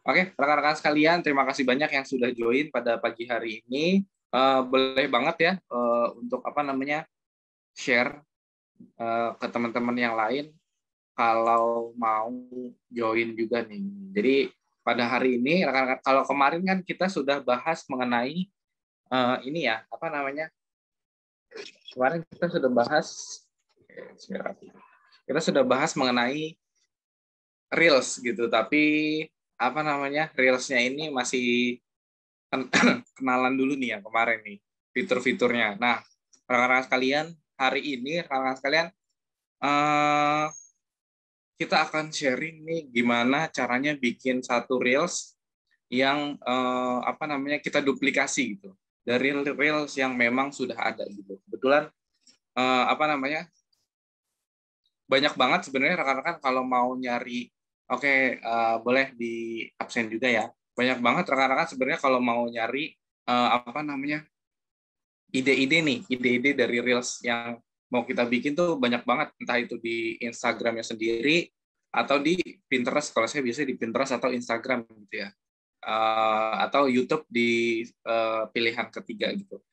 Oke, rekan-rekan sekalian, terima kasih banyak yang sudah join pada pagi hari ini. Boleh banget ya untuk share ke teman-teman yang lain kalau mau join juga nih. Jadi pada hari ini, rekan-rekan, kalau kemarin kan kita sudah bahas mengenai kemarin kita sudah bahas mengenai reels gitu, tapi reelsnya ini masih kenalan dulu nih ya kemarin nih fitur-fiturnya. Nah, rekan-rekan sekalian, hari ini rekan-rekan sekalian kita akan sharing nih gimana caranya bikin satu reels yang kita duplikasi gitu dari reels yang memang sudah ada gitu. Kebetulan banyak banget sebenarnya rekan-rekan kalau mau nyari, boleh di absen juga ya. Banyak banget rekan-rekan sebenarnya kalau mau nyari ide-ide dari reels yang mau kita bikin tuh banyak banget, entah itu di Instagramnya sendiri atau di Pinterest. Kalau saya biasanya di Pinterest atau Instagram gitu ya. Atau YouTube di pilihan ketiga gitu.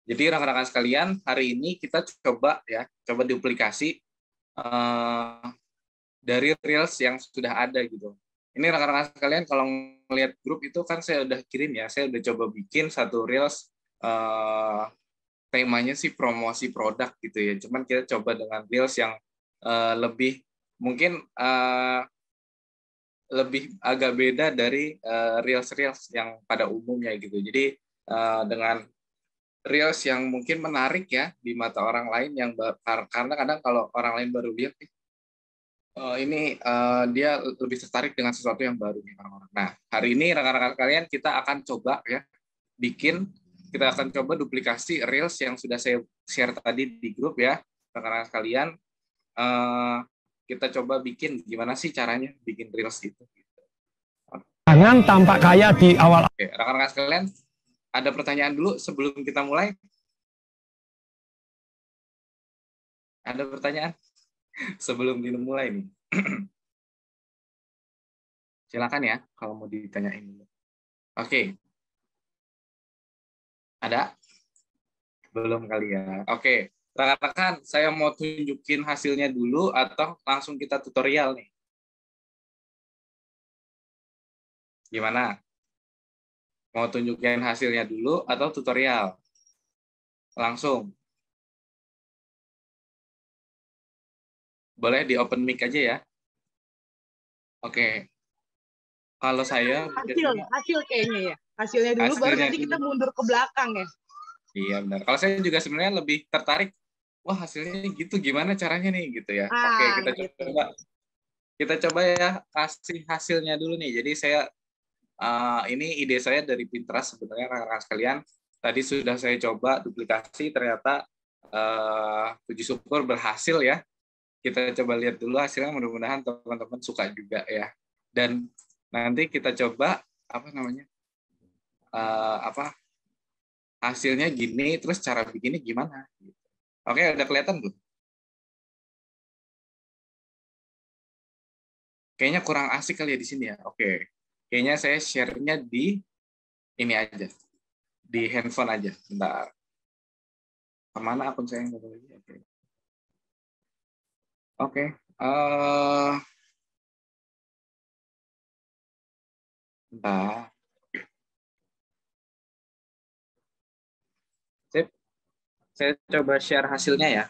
Jadi rekan-rekan sekalian, hari ini kita coba duplikasi dari reels yang sudah ada gitu. Ini rekan-rekan sekalian kalau ngelihat grup itu kan saya udah kirim ya, saya udah coba bikin satu reels temanya sih promosi produk gitu ya. Cuman kita coba dengan reels yang lebih mungkin lebih agak beda dari reels-reels yang pada umumnya gitu. Jadi dengan reels yang mungkin menarik ya di mata orang lain karena kadang kalau orang lain baru lihat dia lebih tertarik dengan sesuatu yang baru nih orang-orang. Nah, hari ini rekan-rekan kalian kita akan coba ya kita akan coba duplikasi reels yang sudah saya share tadi di grup ya rekan-rekan sekalian. Kita coba bikin gimana sih caranya bikin reels itu. Jangan tampak kaya di awal. Oke, rekan-rekan sekalian, ada pertanyaan dulu sebelum kita mulai? Ada pertanyaan sebelum kita mulai nih? Silakan ya kalau mau ditanyain dulu. Oke. Ada? Belum kali ya. Oke. Rekan-rekan, saya mau tunjukin hasilnya dulu atau langsung kita tutorial nih? Gimana? Mau tunjukin hasilnya dulu atau tutorial? Langsung. Boleh di open mic aja ya. Oke. Kalau saya hasil kayaknya ya. Hasilnya dulu baru nanti kita mundur ke belakang ya. Iya benar. Kalau saya juga sebenarnya lebih tertarik, wah hasilnya gitu gimana caranya nih gitu ya. Oke, kita coba ya kasih hasilnya dulu nih. Jadi saya ini ide saya dari Pinterest sebenarnya rekan-rekan sekalian. Tadi sudah saya coba duplikasi, ternyata puji syukur berhasil ya. Kita coba lihat dulu hasilnya, mudah-mudahan teman-teman suka juga ya. Dan nanti kita coba hasilnya gini, terus cara bikinnya gimana. Oke, udah kelihatan belum? Kayaknya kurang asik kali ya di sini ya. Oke, kayaknya saya share-nya di ini aja, di handphone aja. Bentar. Kemana akun saya? Oke. Bentar. Sip. Saya coba share hasilnya ya.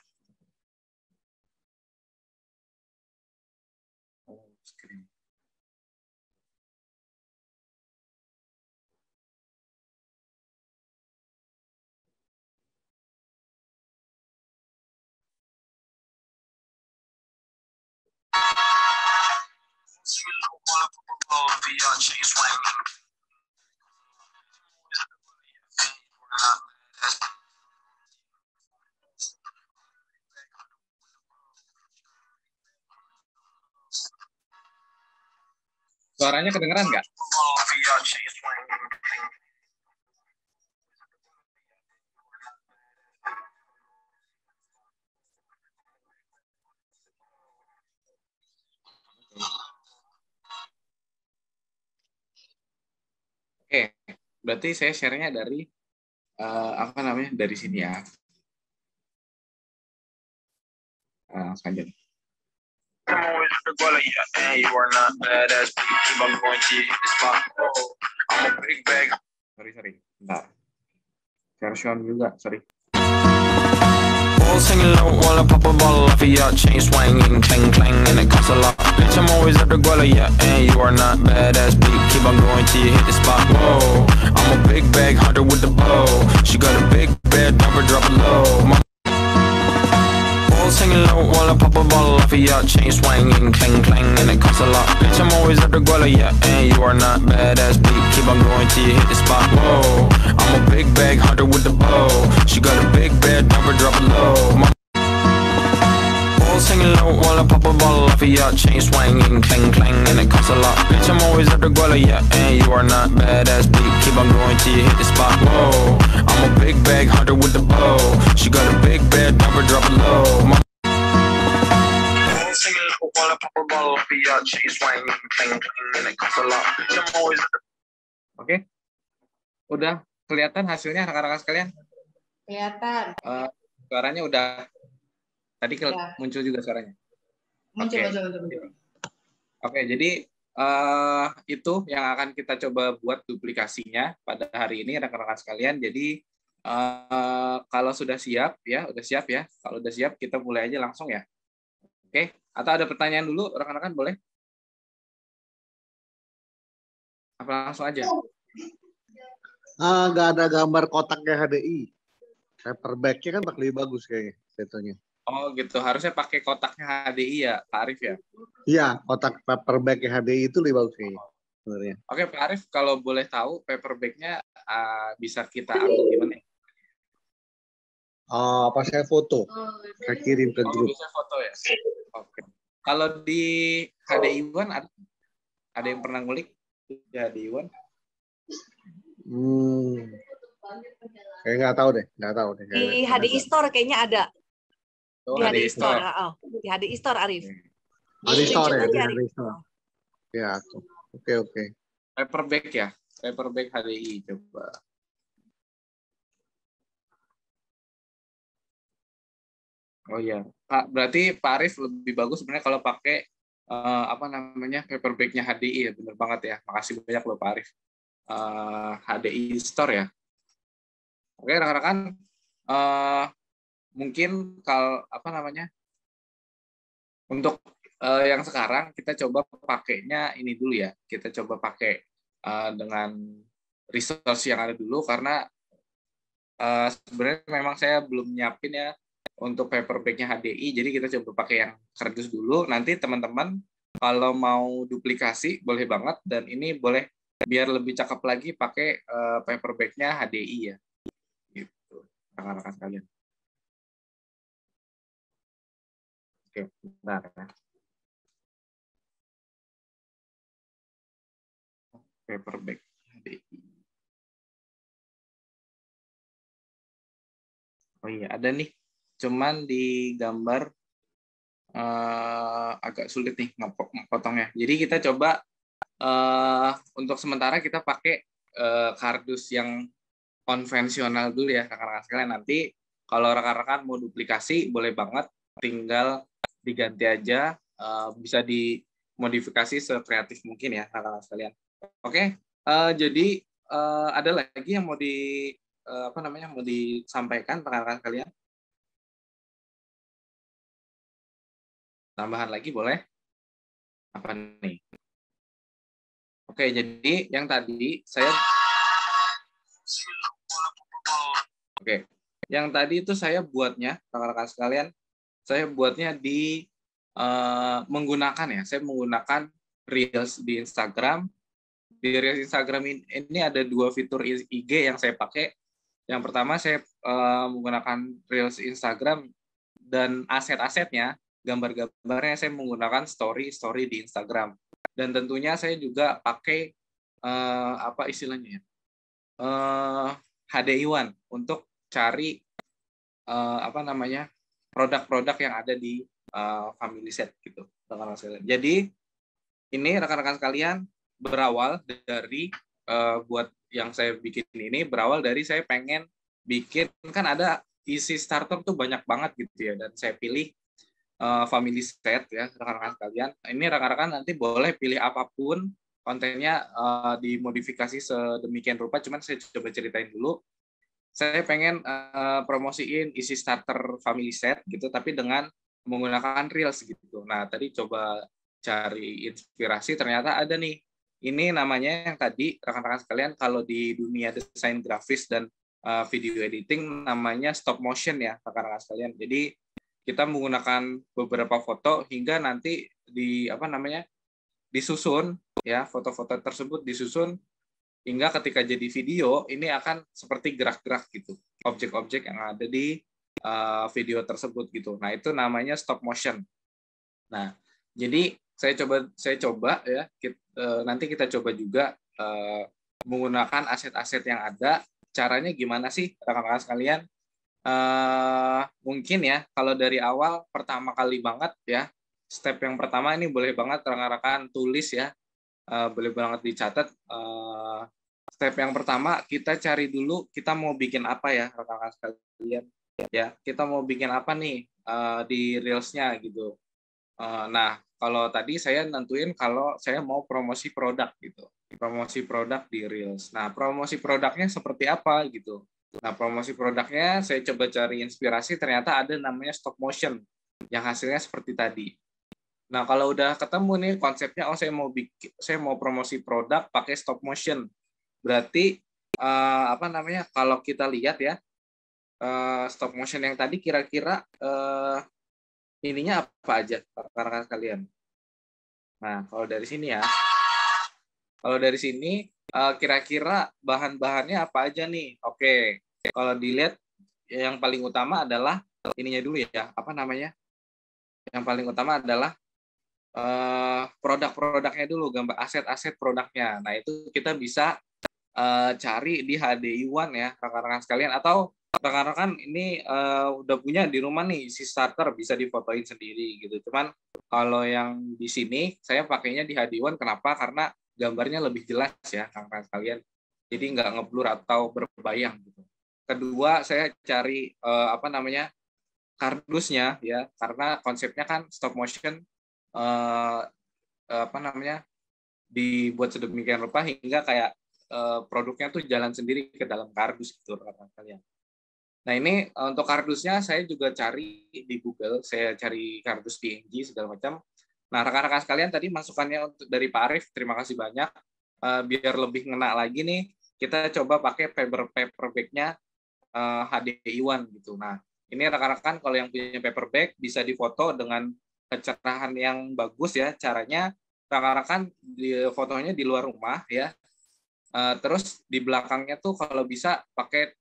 Suaranya kedengeran nggak? Berarti saya share-nya dari apa namanya? Dari sini ya. Langsung aja. Sorry. Bentar. Version juga, sorry. Singing low while I pop a bottle off of your chain swinging, clang clang, and it costs a lot. Bitch, I'm always at the guala, yeah, and you are not badass beat. Keep on going till you hit the spot. Whoa, I'm a big bag hunter with the bow. She got a big bed, number drop it low. Singing low while I pop a bottle off of your chain swinging, clang clang, and it costs a lot. Bitch, I'm always at the guala, yeah, and you are not badass beat. Keep on going till you hit the spot. Whoa, I'm a big bag hunter with the bow. She got a big bed, number drop it low. Singing low while I pop a bottle off of your chain swinging, clang clang, and it costs a lot. Bitch, I'm always at the guala, yeah, and you are not badass beat. Keep on going till you hit the spot. Whoa, I'm a big bag hunter with the bow. She got a big bed, number drop it low. Singing low while I pop a bottle off of your chain swinging, clang clang, and it costs a lot. Bitch, I'm always at the... Oke, udah kelihatan hasilnya rekan-rekan sekalian? Kelihatan. Suaranya udah. Tadi Ya. muncul juga suaranya. Muncul. Oke, jadi itu yang akan kita coba buat duplikasinya pada hari ini rekan-rekan sekalian. Jadi kalau sudah siap ya, Kalau udah siap kita mulai aja langsung ya. Oke, atau ada pertanyaan dulu rekan-rekan boleh? Apa langsung aja? Nggak ada gambar kotaknya HDI. Paperback-nya kan lebih bagus kayaknya fotonya. Oh gitu, harusnya pakai kotaknya HDI ya, Pak Arif ya? Iya, kotak paperback-nya HDI itu lebih bagus kayaknya. Sebenarnya. Oke, Pak Arif, kalau boleh tahu paperback-nya bisa kita ambil gimana? Apa saya foto? Saya kirim ke grup. Bisa foto ya? Oke. Kalau di HDI One ada yang pernah ngulik di HDI One? Kayak nggak tahu deh. Di HDI Store kayaknya ada. Oh, di HDI Store. Di HDI Store, Arif. HDI Store ya, di HDI Store. Ya, oke. Paperback ya? Paperback HDI, coba. Oh iya, Pak. Berarti Pak Arif lebih bagus sebenarnya kalau pakai paperback-nya HDI ya, bener banget ya. Makasih banyak loh Pak Arif. HDI Store ya. Oke rekan-rekan, mungkin untuk yang sekarang kita coba pakainya ini dulu ya. Kita coba pakai dengan resource yang ada dulu karena sebenarnya memang saya belum nyiapin ya untuk paperback-nya HDI, jadi kita coba pakai yang kardus dulu. Nanti teman-teman kalau mau duplikasi boleh banget, dan ini boleh biar lebih cakep lagi pakai paperback-nya HDI ya. Gitu, rekan-rekan sekalian. Oke, bentar ya. Paperback HDI. Oh iya, ada nih. Cuman di gambar agak sulit nih potongnya. Jadi kita coba untuk sementara kita pakai kardus yang konvensional dulu ya rekan-rekan sekalian. Nanti kalau rekan-rekan mau duplikasi boleh banget, tinggal diganti aja, bisa dimodifikasi sekreatif mungkin ya rekan-rekan sekalian. Oke, jadi ada lagi yang mau mau disampaikan rekan-rekan sekalian? Tambahan lagi boleh? Apa nih? Oke, jadi yang tadi yang tadi itu saya buatnya, rekan-rekan sekalian, saya buatnya menggunakan Reels di Instagram. Di Reels Instagram ini ada 2 fitur IG yang saya pakai. Yang pertama saya menggunakan Reels Instagram, dan aset-asetnya, gambar-gambarnya saya menggunakan story di Instagram. Dan tentunya saya juga pakai HDI One untuk cari produk-produk yang ada di Family Set gitu. Jadi ini rekan-rekan sekalian berawal dari buat yang saya bikin ini berawal dari saya pengen bikin, kan ada isi starter tuh banyak banget gitu ya, dan saya pilih family set ya rekan-rekan sekalian. Ini rekan-rekan nanti boleh pilih apapun kontennya, dimodifikasi sedemikian rupa, cuman saya coba ceritain dulu. Saya pengen promosiin isi starter family set gitu, tapi dengan menggunakan reels gitu. Nah, tadi coba cari inspirasi, ternyata ada nih. Ini namanya yang tadi rekan-rekan sekalian, kalau di dunia desain grafis dan video editing namanya stop motion ya rekan-rekan sekalian. Jadi kita menggunakan beberapa foto hingga nanti disusun ya, foto-foto tersebut disusun hingga ketika jadi video ini akan seperti gerak-gerak gitu, objek-objek yang ada di video tersebut gitu. Nah, itu namanya stop motion. Nah, jadi saya coba ya, nanti kita coba juga menggunakan aset-aset yang ada. Caranya gimana sih rekan-rekan sekalian? Mungkin ya, kalau dari awal pertama kali banget ya, step yang pertama ini boleh banget rekan-rekan tulis ya, boleh banget dicatat. Step yang pertama, kita cari dulu kita mau bikin apa ya rekan-rekan sekalian ya, kita mau bikin apa nih di reelsnya gitu. Nah, kalau tadi saya nentuin kalau saya mau promosi produk gitu, promosi produk di reels. Nah, promosi produknya seperti apa gitu. Nah, promosi produknya saya coba cari inspirasi, ternyata ada namanya stop motion yang hasilnya seperti tadi. Nah, kalau udah ketemu nih konsepnya, saya mau promosi produk pakai stop motion. Berarti kalau kita lihat ya, stop motion yang tadi kira-kira ininya apa aja rekan-rekan sekalian. Nah, kalau dari sini ya. Kalau dari sini kira-kira bahan-bahannya apa aja nih? Oke. Kalau dilihat yang paling utama adalah ininya dulu ya. Apa namanya? Yang paling utama adalah produk-produknya dulu, gambar aset-aset produknya. Nah, itu kita bisa cari di HDI One ya, rekan-rekan sekalian, atau rekan-rekan ini udah punya di rumah nih isi starter, bisa difotoin sendiri gitu. Cuman kalau yang di sini saya pakainya di HDI One, kenapa? Karena gambarnya lebih jelas ya rekan-rekan sekalian. Jadi nggak ngeblur atau berbayang gitu. Kedua, saya cari kardusnya ya, karena konsepnya kan stop motion dibuat sedemikian rupa hingga kayak produknya tuh jalan sendiri ke dalam kardus gitu rekan-rekan sekalian. Nah, ini untuk kardusnya saya juga cari di Google, saya cari kardus PNG segala macam. Nah, rekan-rekan sekalian tadi masukannya dari Pak Arif, terima kasih banyak. Biar lebih ngena lagi nih, kita coba pakai paper bag-nya HDI One gitu. Nah, ini rekan-rekan kalau yang punya paper bag bisa difoto dengan kecerahan yang bagus ya. Caranya rekan-rekan fotonya di luar rumah ya. Terus di belakangnya tuh kalau bisa pakai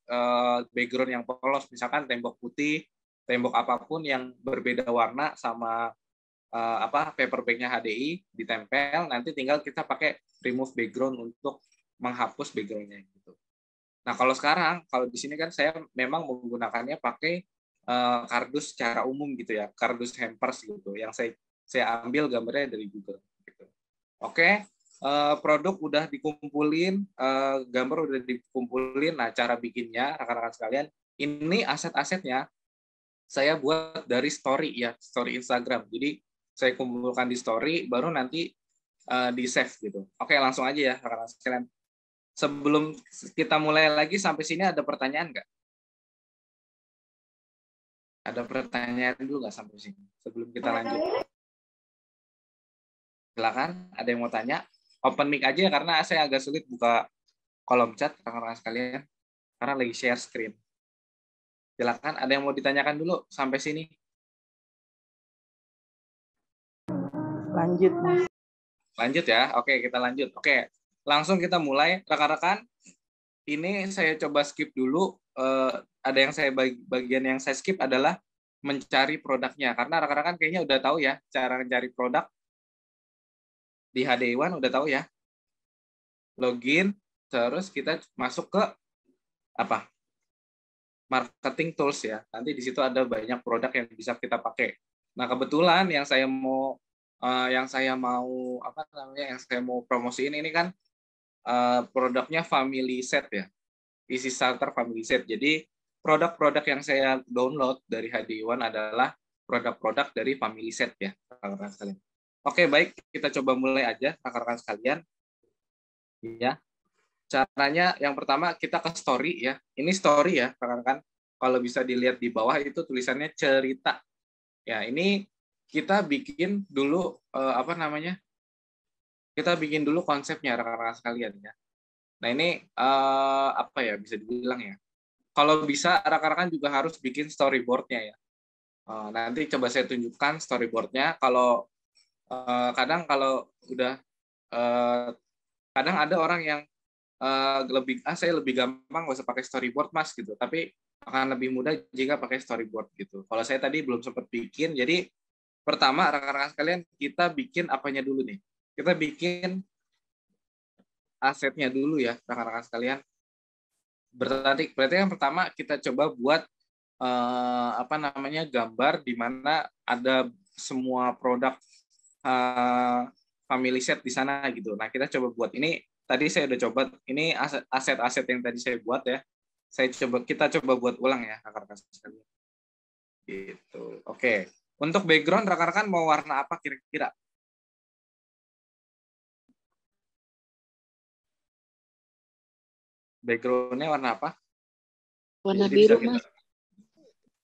background yang polos, misalkan tembok putih, tembok apapun yang berbeda warna sama paper bag-nya HDI ditempel, nanti tinggal kita pakai remove background untuk menghapus background-nya gitu. Nah, kalau sekarang kalau di sini kan saya memang menggunakannya pakai kardus secara umum gitu ya, kardus hampers gitu, yang saya ambil gambarnya dari Google gitu. Oke. Produk udah dikumpulin, gambar udah dikumpulin. Nah, cara bikinnya rekan-rekan sekalian, ini aset-asetnya saya buat dari story ya, story Instagram. Jadi saya kumpulkan di story, baru nanti di save gitu. Oke, langsung aja ya rekan-rekan sekalian. Sebelum kita mulai lagi, sampai sini ada pertanyaan nggak? Ada pertanyaan dulu nggak sampai sini sebelum kita lanjut? Silakan, ada yang mau tanya? Open mic aja karena saya agak sulit buka kolom chat rekan-rekan sekalian karena lagi share screen. Silakan, ada yang mau ditanyakan dulu sampai sini? Lanjut, Mas. Lanjut ya. Oke, kita lanjut. Oke, langsung kita mulai rekan-rekan. Ini saya coba skip dulu. Ada yang bagian yang saya skip adalah mencari produknya, karena rekan-rekan kayaknya udah tahu ya cara mencari produk di HDI One, udah tahu ya. Login, terus kita masuk ke marketing tools ya. Nanti di situ ada banyak produk yang bisa kita pakai. Nah, kebetulan yang saya mau promosiin ini kan produknya family set ya. Isi starter family set. Jadi produk-produk yang saya download dari HDI One adalah produk-produk dari family set ya, rekan-rekan sekalian. Oke, baik, kita coba mulai aja rekan-rekan sekalian. Ya. Caranya yang pertama kita ke story ya. Ini story ya, rekan-rekan. Kalau bisa dilihat di bawah itu tulisannya cerita. Ya, ini kita bikin dulu Kita bikin dulu konsepnya rekan-rekan sekalian ya. Nah, ini apa ya bisa dibilang ya. Kalau bisa rekan-rekan juga harus bikin storyboard-nya ya. Nanti coba saya tunjukkan storyboard-nya. Kalau kadang kalau udah kadang ada orang yang saya lebih gampang nggak usah pakai storyboard mas gitu, tapi akan lebih mudah jika pakai storyboard gitu. Kalau saya tadi belum sempat bikin, jadi pertama rekan-rekan sekalian kita bikin apanya dulu nih? Kita bikin asetnya dulu ya rekan-rekan sekalian. Berarti yang pertama kita coba buat gambar di mana ada semua produk family set di sana gitu. Nah kita coba buat ini. Tadi saya udah coba, ini aset-aset yang tadi saya buat ya. Kita coba buat ulang ya, rekan-rekan sekalian. Gitu. Oke. Untuk background, rekan-rekan mau warna apa kira-kira? Background-nya warna apa? Warna biru, Mas.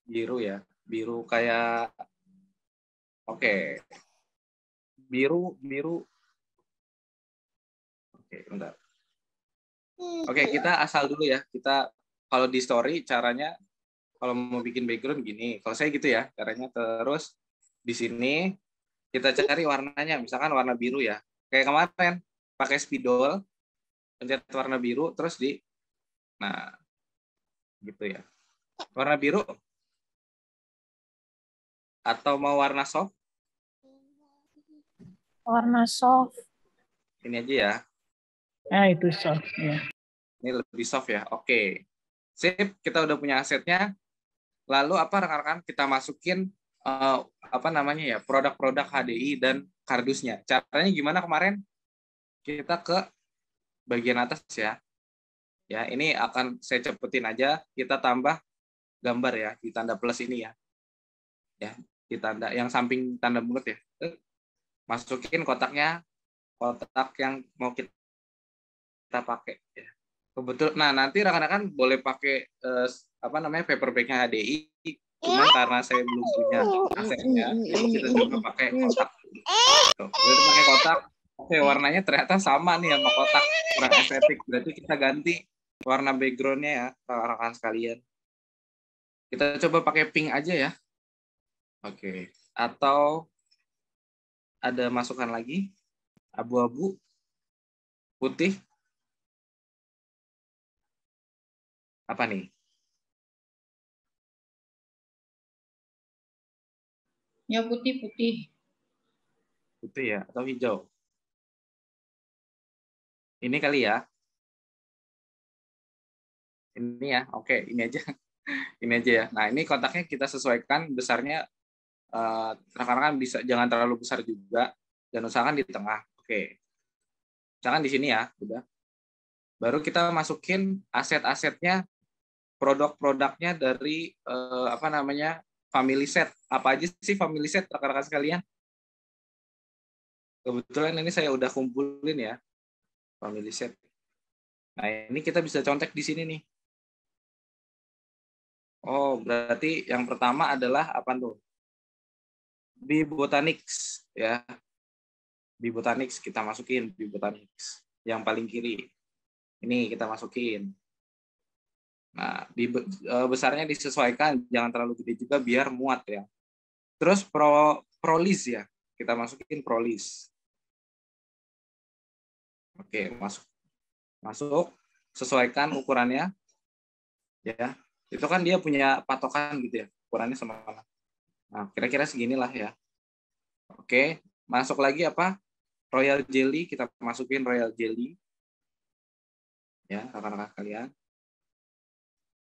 Biru ya. Biru kayak... Oke. Biru. Oke, bentar. Oke, kita asal dulu ya. Kita kalau di story caranya kalau mau bikin background gini. Kalau saya gitu ya caranya. Terus di sini kita cari warnanya, misalkan warna biru ya. Kayak kemarin pakai spidol, pencet warna biru terus nah gitu ya. Warna biru atau mau warna soft? Warna soft. Ini aja ya. Itu soft ya. Ini lebih soft ya. Oke. Sip, kita udah punya asetnya. Lalu apa rekan-rekan kita masukin produk-produk HDI dan kardusnya. Caranya gimana kemarin? Kita ke bagian atas ya. Ya, ini akan saya cepetin aja. Kita tambah gambar ya di tanda plus ini ya. Ya, di tanda yang samping tanda mulut ya. Masukin kotaknya, kotak yang mau kita pakai ya. Kebetul. Nah, nanti rekan-rekan boleh pakai paper bag-nya HDI. Cuma karena saya belum punya asetnya, jadi kita coba pakai kotak. Jadi pakai kotak. Oke, warnanya ternyata sama nih sama kotak, kurang estetik. Berarti kita ganti warna background-nya ya, rekan-rekan sekalian. Kita coba pakai pink aja ya. Oke. Atau ada masukan lagi? Abu-abu, putih. Apa nih? Ya putih-putih. Putih ya atau hijau? Ini kali ya. Ini ya. Oke, ini aja. Ini aja ya. Nah, ini kotaknya kita sesuaikan besarnya. Rekan-rekan bisa jangan terlalu besar juga dan usahakan di tengah. Oke. Misalkan di sini ya, udah. Baru kita masukin aset-asetnya, produk-produknya dari family set. Apa aja sih family set rekan-rekan sekalian? Kebetulan ini saya udah kumpulin ya family set. Nah, ini kita bisa contek di sini nih. Oh, berarti yang pertama adalah apa tuh? Bibotanics ya. Bibotanics kita masukin Bibotanics yang paling kiri. Ini kita masukin. Nah, besarnya disesuaikan, jangan terlalu gede juga biar muat ya. Terus prolis ya, kita masukin prolis. Oke, masuk, sesuaikan ukurannya, ya. Itu kan dia punya patokan gitu ya, ukurannya sama. Nah, kira-kira seginilah ya. Oke, masuk lagi apa? Royal jelly, kita masukin royal jelly. Ya, rekan-rekan kalian.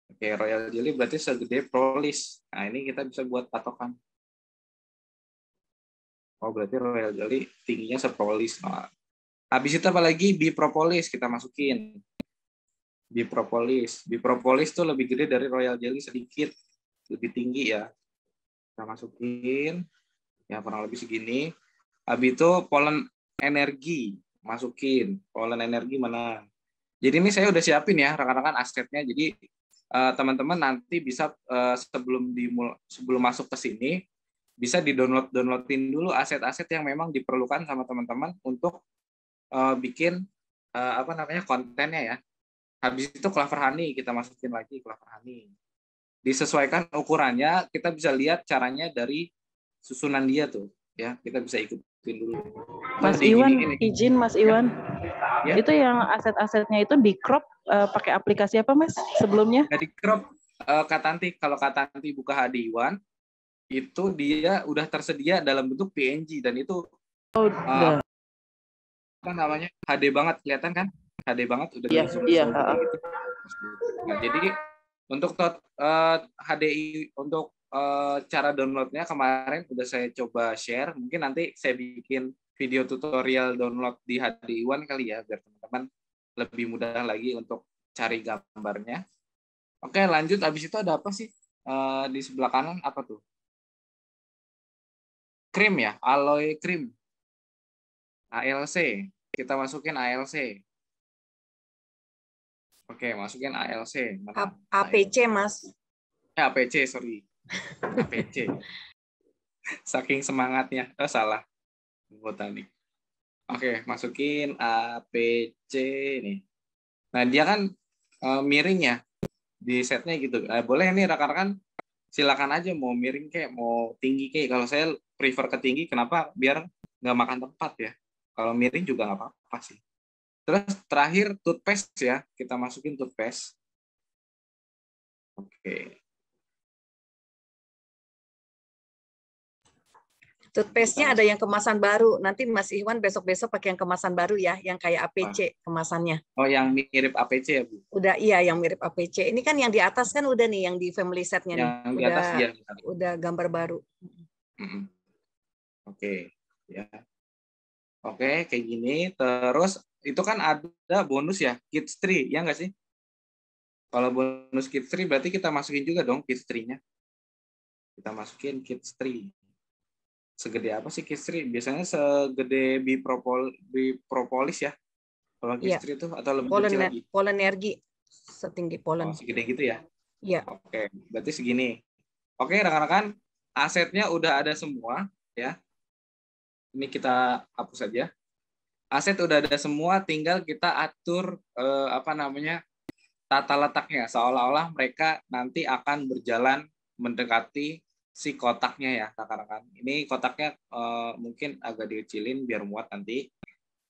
Oke, royal jelly berarti segede prolis. Nah, ini kita bisa buat patokan. Oh, berarti royal jelly tingginya seprolis. Nah, Habis itu apalagi bipropolis kita masukin. Bipropolis tuh lebih gede dari royal jelly sedikit, lebih tinggi ya. Kita masukin, ya kurang lebih segini. Habis itu polen energi masukin. Polen energi mana? Jadi ini saya udah siapin ya rekan-rekan asetnya. Jadi teman-teman nanti bisa sebelum masuk ke sini bisa downloadin dulu aset-aset yang memang diperlukan sama teman-teman untuk bikin kontennya ya. Habis itu Clover Honey kita masukin lagi Clover Honey. Disesuaikan ukurannya, kita bisa lihat caranya dari susunan dia tuh ya. Kita bisa ikutin dulu. Mas Iwan, izin Mas Iwan. Ya? Itu yang aset-asetnya itu di crop pakai aplikasi apa Mas sebelumnya? Di crop kalau Kak Tanti buka HD Iwan itu dia udah tersedia dalam bentuk PNG dan itu apa namanya HD banget, kelihatan kan? HD banget udah gitu. Nah, jadi untuk HDI untuk cara downloadnya kemarin udah saya coba share. Mungkin nanti saya bikin video tutorial download di HDI One kali ya biar teman-teman lebih mudah lagi untuk cari gambarnya. Oke, lanjut. Habis itu ada apa sih di sebelah kanan apa tuh? Krim ya, aloe cream. ALC. Kita masukin ALC. Oke, masukin ALC. APC, Mas. APC, sorry. APC. Saking semangatnya. Oh, salah. Botanik. Oke, masukin APC nih. Nah, dia kan miring ya. Di setnya gitu. Boleh nih rekan-rekan, silakan aja mau miring kayak, mau tinggi kayak. Kalau saya prefer ke tinggi, kenapa? Biar nggak makan tempat ya. Kalau miring juga nggak apa-apa sih. Terus terakhir toothpaste ya, kita masukin toothpaste. Oke. Toothpaste-nya ada yang kemasan baru. Nanti Mas Iwan besok-besok pakai yang kemasan baru ya, yang kayak APC kemasannya. Oh, yang mirip APC ya, Bu? Udah, iya, yang mirip APC. Ini kan yang di atas kan udah nih, yang di family set-nya nih. Yang di atas ya. Udah gambar baru. Oke, ya. Oke, kayak gini. Terus itu kan ada bonus ya, Kids Tree, ya nggak sih? Kalau bonus Kids Tree berarti kita masukin juga dong Kids Tree-nya. Kita masukin Kids Tree. Segede apa sih Kids Tree? Biasanya segede bipropolis ya. Kalau Kids Tree itu atau lebih kecil lagi? Polen energi, setinggi polen. Oh, segede gitu ya? Iya. Oke, berarti segini. Oke, rekan-rekan, asetnya udah ada semua ya. Ini kita hapus saja. Aset udah ada semua, tinggal kita atur tata letaknya seolah-olah mereka nanti akan berjalan mendekati si kotaknya ya, rekan-rekan. Ini kotaknya mungkin agak dikecilin biar muat nanti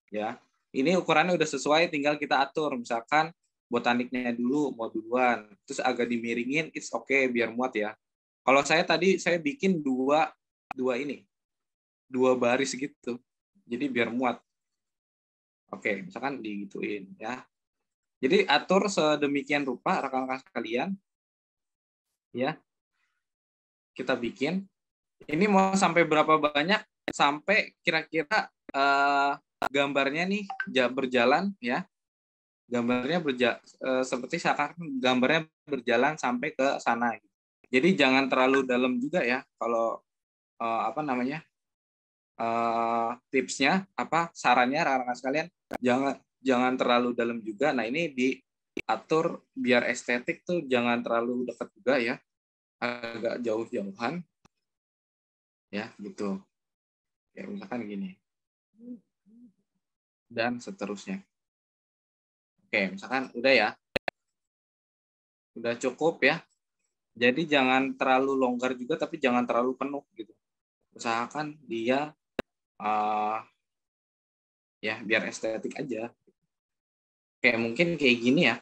ya. Ini ukurannya udah sesuai, tinggal kita atur. Misalkan botaniknya dulu mau duluan, terus agak dimiringin, it's okay biar muat ya. Kalau saya tadi saya bikin dua baris gitu, jadi biar muat. Oke, misalkan digituin ya. Jadi atur sedemikian rupa rekan-rekan sekalian ya. Kita bikin. Ini mau sampai berapa banyak? Sampai kira-kira gambarnya nih berjalan ya. Gambarnya seperti seakan gambarnya berjalan sampai ke sana. Jadi jangan terlalu dalam juga ya. Kalau tipsnya sarannya rekan-rekan sekalian jangan terlalu dalam juga. Nah, ini diatur biar estetik tuh jangan terlalu dekat juga ya, agak jauh-jauhan ya gitu ya, misalkan gini dan seterusnya. Oke, misalkan udah ya, udah cukup ya. Jadi jangan terlalu longgar juga tapi jangan terlalu penuh gitu, usahakan dia ya biar estetik aja. Oke, mungkin kayak gini ya.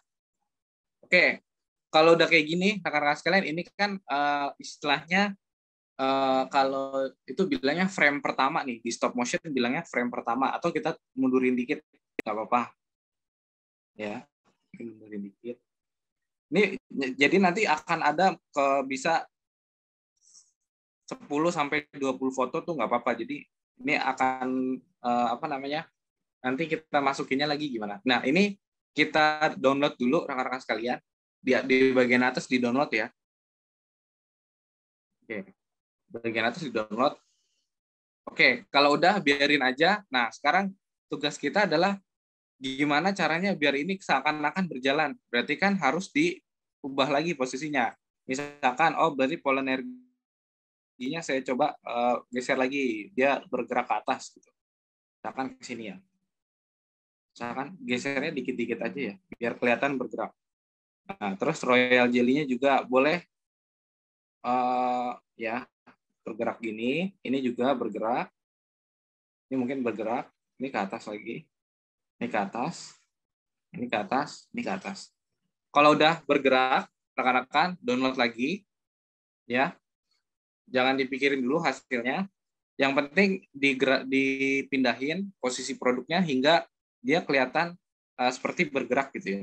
Oke, kalau udah kayak gini, rekan-rekan sekalian, ini kan istilahnya kalau itu bilangnya frame pertama nih, di stop motion bilangnya frame pertama, atau kita mundurin dikit, nggak apa-apa. Ya, mundurin dikit. Ini jadi nanti akan ada bisa 10-20 foto tuh nggak apa-apa. Jadi ini akan nanti kita masukinnya lagi gimana. Nah, ini kita download dulu rekan-rekan sekalian. Di bagian atas di download ya. Oke. Bagian atas di download. Oke, kalau udah biarin aja. Nah, sekarang tugas kita adalah gimana caranya biar ini seakan-akan berjalan. Berarti kan harus diubah lagi posisinya. Misalkan, oh berarti pola energinya saya coba geser lagi. Dia bergerak ke atas. Gitu. Misalkan ke sini ya. Misalkan gesernya dikit-dikit aja ya, biar kelihatan bergerak. Nah, terus royal jelly-nya juga boleh ya bergerak gini. Ini juga bergerak. Ini mungkin bergerak. Ini ke atas lagi. Ini ke atas. Ini ke atas. Ini ke atas. Kalau udah bergerak, rekan-rekan download lagi. Ya, jangan dipikirin dulu hasilnya. Yang penting dipindahin posisi produknya hingga dia kelihatan seperti bergerak gitu ya.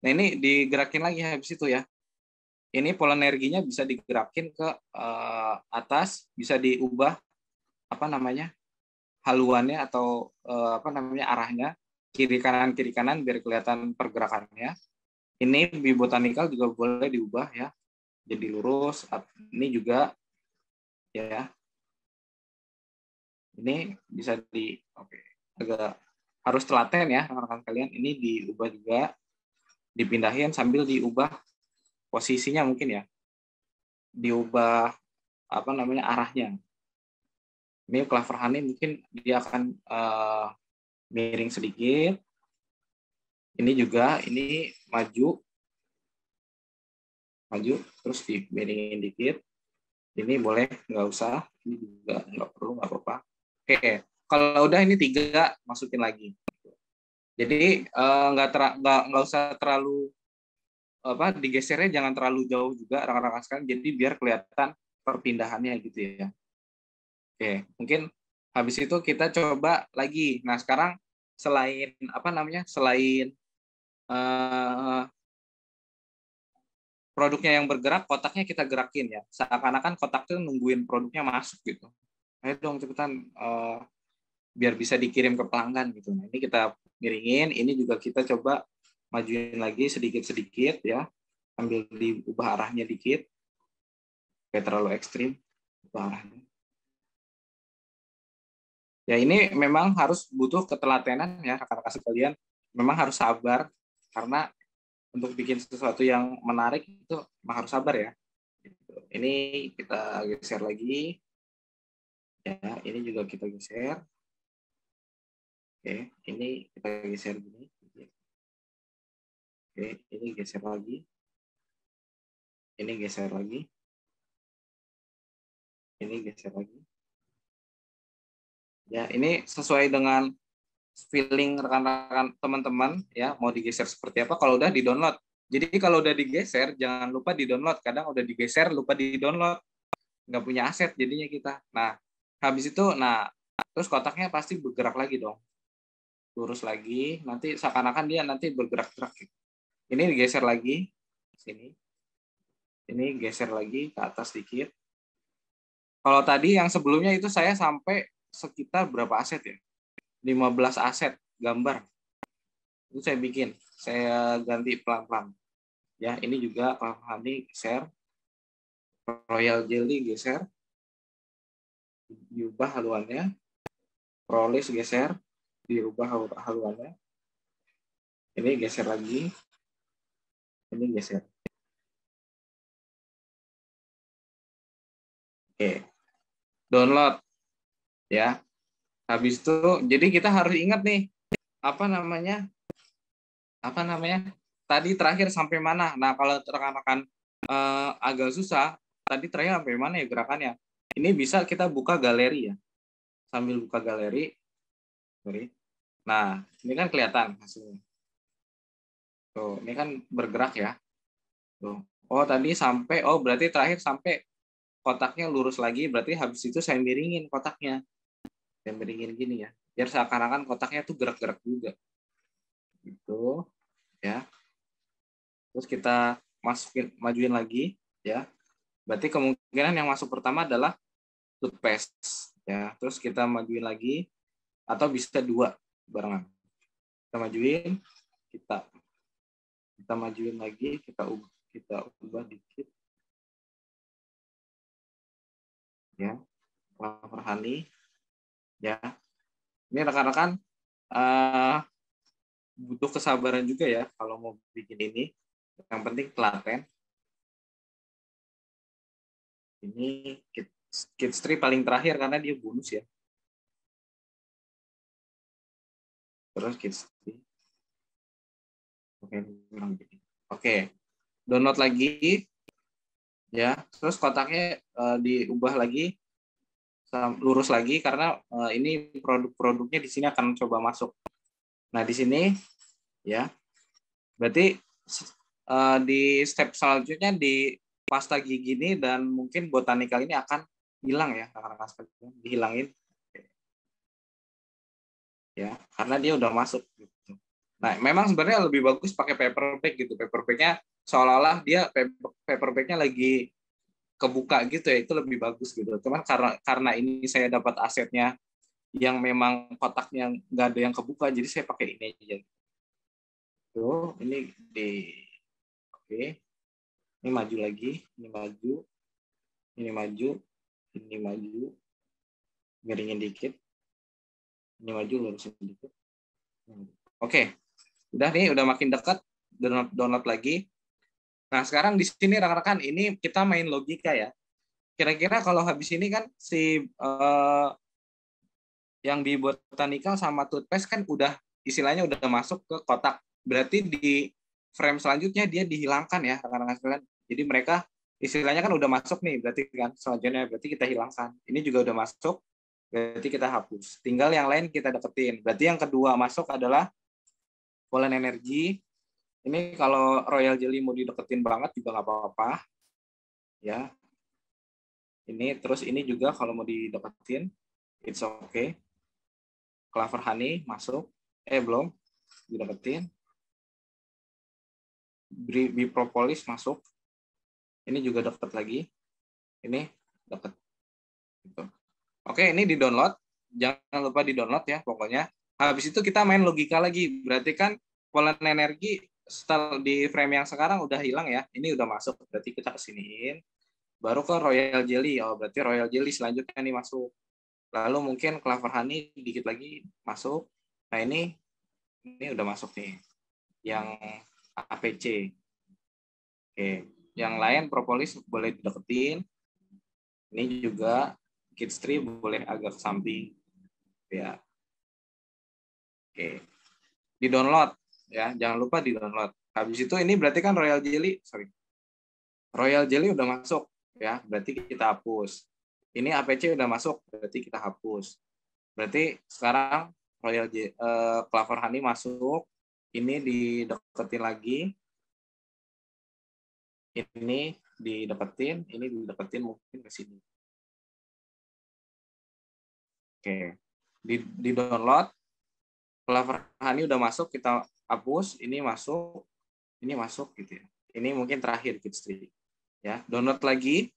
Nah ini digerakin lagi habis itu ya. Ini pola energinya bisa digerakin ke atas, bisa diubah apa namanya haluannya atau apa namanya arahnya kiri kanan biar kelihatan pergerakannya. Ini bibotanikal juga boleh diubah ya, jadi lurus. Ini juga ya. Ini bisa agak harus telaten ya rekan-rekan kalian. Ini diubah juga, dipindahin sambil diubah posisinya mungkin ya, diubah apa namanya arahnya. Ini clover honey mungkin dia akan miring sedikit. Ini juga ini maju terus dimiringin dikit. Ini boleh nggak usah, ini juga nggak perlu, nggak apa-apa. Oke. Kalau udah ini 3 masukin lagi. Jadi nggak usah terlalu digesernya jangan terlalu jauh juga rekan-rekan sekalian. Jadi biar kelihatan perpindahannya gitu ya. Oke, mungkin habis itu kita coba lagi. Nah sekarang selain produknya yang bergerak, kotaknya kita gerakin ya. Seakan-akan kotak itu nungguin produknya masuk gitu. Ayo dong cepetan. Biar bisa dikirim ke pelanggan gitu. Nah, ini kita miringin, ini juga kita coba majuin lagi sedikit-sedikit ya, sambil diubah arahnya dikit. Kayak terlalu ekstrim ubah arahnya. Ya ini memang harus butuh ketelatenan ya rekan-rekan sekalian. Memang harus sabar karena untuk bikin sesuatu yang menarik itu memang harus sabar ya. Ini kita geser lagi. Ya, ini juga kita geser. Oke, ini kita geser gini. Oke, ini geser lagi. Ini geser lagi. Ini geser lagi. Ya, ini sesuai dengan feeling rekan-rekan teman-teman ya, mau digeser seperti apa kalau udah di-download. Jadi kalau udah digeser, jangan lupa di-download. Kadang udah digeser, lupa di-download. Nggak punya aset jadinya kita. Nah, habis itu, terus kotaknya pasti bergerak lagi dong. Lurus lagi, nanti seakan-akan dia nanti bergerak-gerak. Ini digeser lagi, sini. Ini geser lagi ke atas sedikit. Kalau tadi yang sebelumnya itu saya sampai sekitar berapa aset ya? 15 aset gambar. Itu saya bikin, saya ganti pelan-pelan. Ya, ini juga clover honey geser. Royal jelly geser. Diubah haluannya. Prolis geser. Dirubah haluannya. Ini geser lagi. Ini geser. Oke. Download. Ya. Habis itu, jadi kita harus ingat nih, apa namanya? Tadi terakhir sampai mana? Nah, kalau rekan-rekan agak susah, tadi terakhir sampai mana ya gerakannya? Ini bisa kita buka galeri ya. Sambil buka galeri. Nah, ini kan kelihatan hasilnya. Tuh, ini kan bergerak ya. Tuh. Oh, tadi sampai, berarti terakhir sampai kotaknya lurus lagi, berarti habis itu saya miringin kotaknya. Saya miringin gini ya. Biar seakan-akan kotaknya tuh gerak-gerak juga. Gitu, ya. Terus kita majuin lagi, ya. Berarti kemungkinan yang masuk pertama adalah toothpaste, ya. Terus kita majuin lagi, atau bisa 2 barengan. Kita majuin, kita majuin lagi, kita ubah dikit. Ya, Clover Honey. Ya, ini rekan-rekan butuh kesabaran juga ya kalau mau bikin ini. Yang penting telaten. Ini Kids Tree paling terakhir karena dia bonus ya. Terus Kids Tree. Oke. Download lagi. Ya, terus kotaknya diubah lagi, lurus lagi karena ini produk-produknya di sini akan coba masuk. Nah, di sini ya. Berarti di step selanjutnya di pasta gigi ini dan mungkin botanikal ini akan hilang ya, rekan-rekan sekalian, dihilangin. Ya, karena dia udah masuk gitu. Nah, memang sebenarnya lebih bagus pakai paper bag gitu. Paper bag-nya seolah-olah dia paper bag-nya lagi kebuka gitu ya, itu lebih bagus gitu. Cuman karena ini saya dapat asetnya yang memang kotaknya nggak ada yang kebuka, jadi saya pakai ini aja. Tuh, ini oke. Ini maju lagi, ini maju, ini maju, ini maju, miringin dikit, ini maju, lurusin dikit. Oke, udah nih, udah makin dekat, download lagi. Nah, sekarang di sini rekan-rekan, ini kita main logika ya. Kira-kira kalau habis ini kan si yang di botanikal sama toothpaste kan udah istilahnya udah masuk ke kotak. Berarti di frame selanjutnya dia dihilangkan ya rekan-rekan sekalian. Jadi mereka istilahnya kan udah masuk nih, berarti kan selanjutnya berarti kita hilangkan. Ini juga udah masuk, berarti kita hapus. Tinggal yang lain kita deketin. Berarti yang kedua masuk adalah Pollen Energy. Ini kalau Royal Jelly mau dideketin banget juga nggak apa-apa. Ya. Ini terus ini juga kalau mau dideketin, it's okay. Clover Honey masuk. Belum. Dideketin. Bipropolis masuk. Ini juga deket lagi. Ini deket. Gitu. Oke, ini di-download. Jangan lupa di-download ya pokoknya. Habis itu kita main logika lagi. Berarti kan Pollen Energy setelah di frame yang sekarang udah hilang ya. Ini udah masuk. Berarti kita kesiniin. Baru ke Royal Jelly. Oh, berarti Royal Jelly selanjutnya nih masuk. Lalu mungkin Clover Honey dikit lagi masuk. Nah, ini udah masuk nih. Yang APC. Oke. Yang lain propolis boleh dideketin. Ini juga Kids Tree boleh agak ke samping. Ya. Oke. Di-download ya, jangan lupa di-download. Habis itu ini berarti kan Royal Jelly, Royal Jelly udah masuk ya, berarti kita hapus. Ini APC udah masuk, berarti kita hapus. Berarti sekarang Clover Honey masuk, ini dideketin lagi. Ini dideketin mungkin ke sini. Oke. Di-download. Clover Honey udah masuk, kita hapus, ini masuk gitu ya. Ini mungkin terakhir Kids Tree. Ya, download lagi.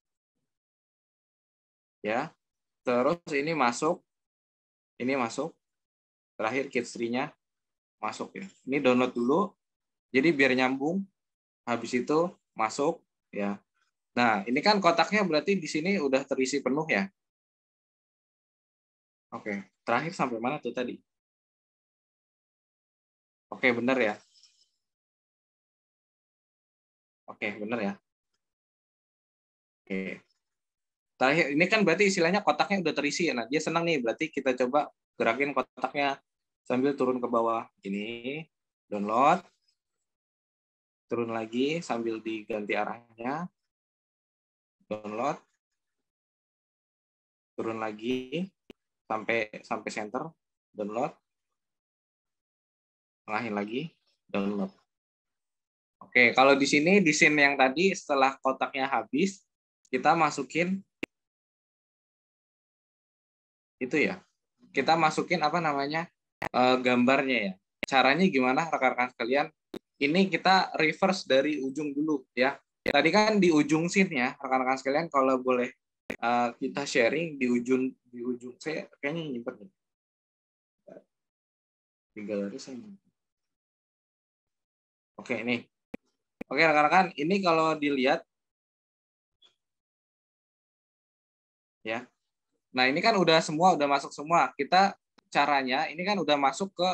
Ya. Terus ini masuk. Terakhir Kids Tree-nya masuk ya. Ini download dulu. Jadi biar nyambung. Habis itu masuk ya. Nah, ini kan kotaknya berarti di sini udah terisi penuh ya. Oke, terakhir sampai mana tuh tadi? Oke, benar ya. Oke, benar ya. Oke. Terakhir ini kan berarti istilahnya kotaknya udah terisi ya. Nah, dia senang nih, berarti kita coba gerakin kotaknya sambil turun ke bawah. Ini download. Turun lagi sambil diganti arahnya. Download. Turun lagi sampai center. Download. Tengahin lagi. Download. Oke, kalau di sini di scene yang tadi setelah kotaknya habis, kita masukin itu ya. Kita masukin apa namanya? Gambarnya ya. Caranya gimana rekan-rekan sekalian? Ini kita reverse dari ujung dulu ya. Tadi kan di ujung scene-nya, rekan-rekan sekalian kalau boleh kita sharing di ujung saya kayaknya nyimpen nih. Di galeri saya nyimpen. Oke, nih. Oke, rekan-rekan, ini kalau dilihat ya. Nah, ini kan udah masuk semua. Kita caranya ini kan udah masuk ke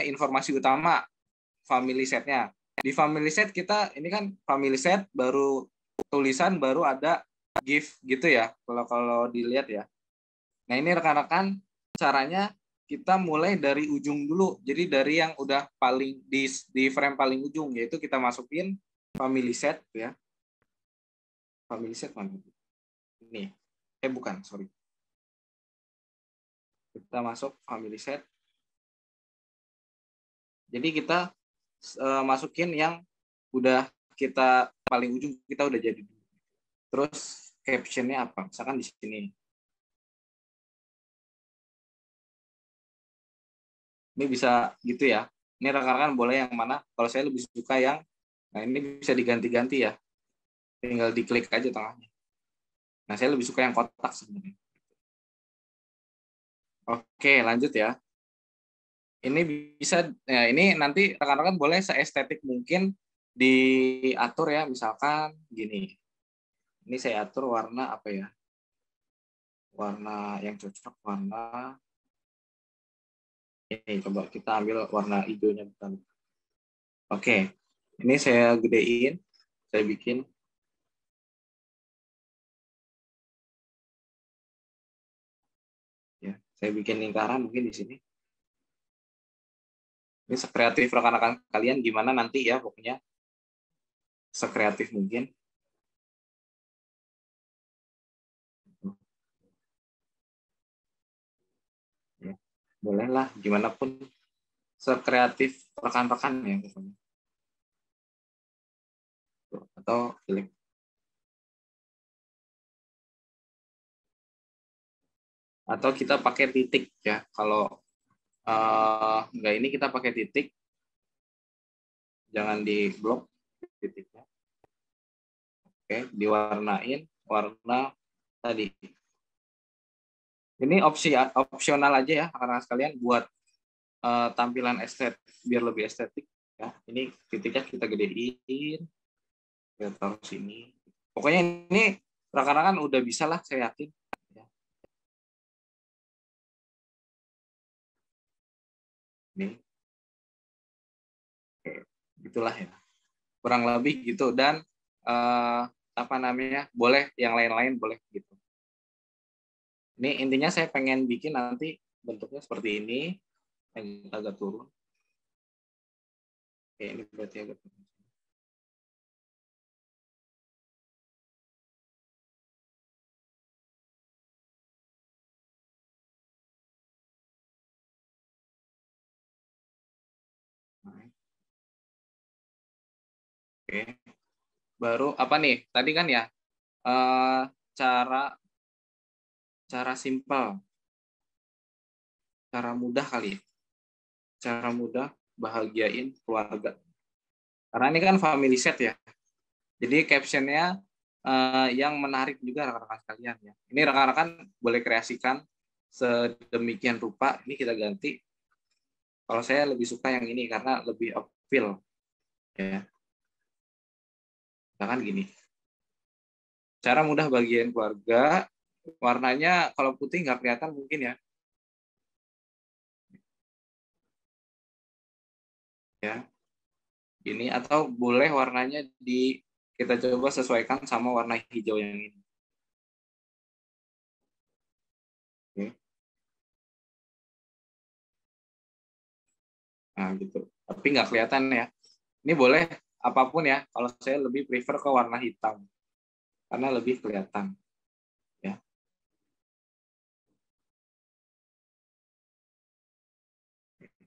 informasi utama family set-nya. Di family set kita ini kan family set baru tulisan baru ada gift gitu ya. Kalau dilihat ya. Nah, ini rekan-rekan caranya kita mulai dari ujung dulu. Jadi dari yang udah paling di frame paling ujung, yaitu kita masukin family set ya. Family set mana? Ini. Bukan, sorry. Kita masuk family set. Jadi kita masukin yang udah kita paling ujung, kita udah jadi. Terus captionnya apa? Misalkan di sini. Ini bisa gitu ya. Ini rekan-rekan boleh yang mana. Kalau saya lebih suka yang, nah ini bisa diganti-ganti ya. Tinggal diklik aja tengahnya. Nah, saya lebih suka yang kotak sebenarnya. Oke, lanjut ya. Ini bisa, ya ini nanti rekan-rekan boleh seestetik mungkin diatur ya. Misalkan gini. Ini saya atur warna apa ya? Warna yang cocok, warna ini, coba kita ambil warna hijaunya. Oke, ini saya gedein, saya bikin. Ya, saya bikin lingkaran mungkin di sini. Ini sekreatif rekan-rekan kalian gimana nanti ya, pokoknya sekreatif mungkin. Ya, bolehlah gimana pun sekreatif rekan-rekan ya pokoknya. Atau klik. Atau kita pakai titik ya. Kalau enggak, ini kita pakai titik. Jangan di blok titiknya. Oke, diwarnain warna tadi. Ini opsional aja ya karena sekalian buat tampilan estetik biar lebih estetik ya. Ini titiknya kita gedein. Kita taruh sini. Pokoknya ini rekan-rekan udah bisa lah, saya yakin. Nih, gitulah ya, kurang lebih gitu. Dan boleh yang lain-lain boleh gitu. Ini intinya saya pengen bikin nanti bentuknya seperti ini, yang agak turun. Oke, ini berarti agak turun. Oke, baru apa nih? Tadi kan ya cara simpel, cara mudah kali, cara mudah bahagiain keluarga. Karena ini kan family set ya, jadi captionnya yang menarik juga rekan-rekan sekalian ya. Ini rekan-rekan boleh kreasikan sedemikian rupa. Ini kita ganti. Kalau saya lebih suka yang ini karena lebih appeal ya. Misalkan gini, cara mudah bagian keluarga, warnanya kalau putih nggak kelihatan mungkin ya. Ya, ini atau boleh warnanya kita coba sesuaikan sama warna hijau yang ini. Oke. Nah gitu, tapi nggak kelihatan ya. Ini boleh apapun ya. Kalau saya lebih prefer ke warna hitam karena lebih kelihatan. Ya.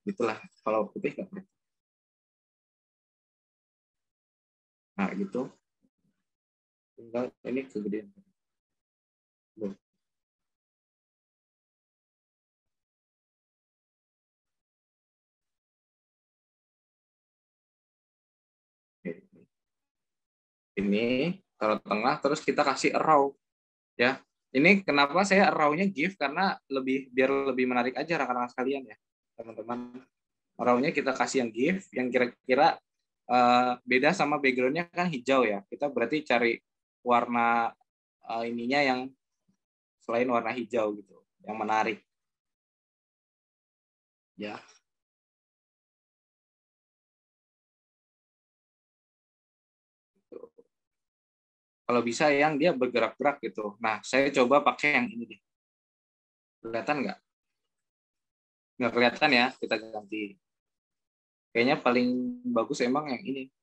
Gitulah. Kalau putih nggak kelihatan. Nah gitu. Tinggal ini kegedean. Ini taruh tengah, terus kita kasih arrow ya. Ini kenapa saya arrow-nya give, karena biar lebih menarik aja rekan-rekan sekalian ya teman-teman. Raw-nya kita kasih yang GIF, yang kira-kira beda sama background-nya kan hijau ya. Kita berarti cari warna ininya yang selain warna hijau gitu, yang menarik. Ya. Kalau bisa yang dia bergerak-gerak gitu. Nah, saya coba pakai yang ini deh. Kelihatan nggak? Nggak kelihatan ya, kita ganti. Kayaknya paling bagus emang yang ini.